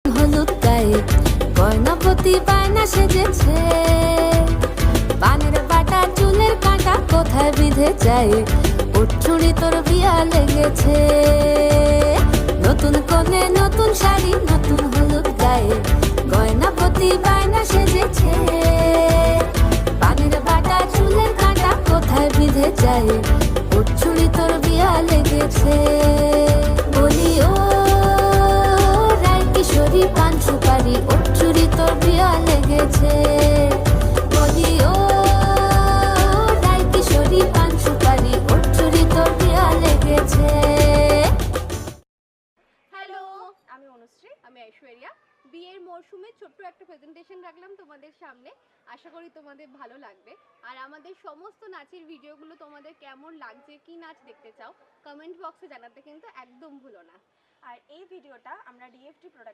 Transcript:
হলুদ গায়ে গয়নাপতি বায়না সেজেছে, পানের বাটা চুলের কাঁটা কোথায় বিঁধে যায়, উঠছুড়ি তোর বিয়া লেগেছে। নতুন কোণে নতুন শাড়ি নতুন হলুদ গায়ে গয়নাপতি বায়না সেজেছে, পানের বাটা চুলের কাঁটা কোথায় বিঁধে যায়, উঠছুড়ি তোর বিয়া লেগেছে। বলি ও রায় কিশোরী পান সুপারি উঠছুড়ি তোর বিয়া লেগেছে। বলি ও রায় কিশোরী পান সুপারি উঠছুড়ি তোর বিয়া লেগেছে। হ্যালো, আমি অনুশ্রী। আমি ঐশ্বরিয়া। বিয়ের মরশুমে ছোট্ট একটা প্রেজেন্টেশন রাখলাম তোমাদের সামনে। আশা করি তোমাদের ভালো লাগবে। আর আমাদের সমস্ত নাচের ভিডিওগুলো তোমাদের কেমন লাগছে, কি নাচ দেখতে চাও, কমেন্ট বক্সে জানাতে কিন্তু একদম ভুলো না। আর এই ভিডিওটা আমরা ডিএফটি প্রোডাকশন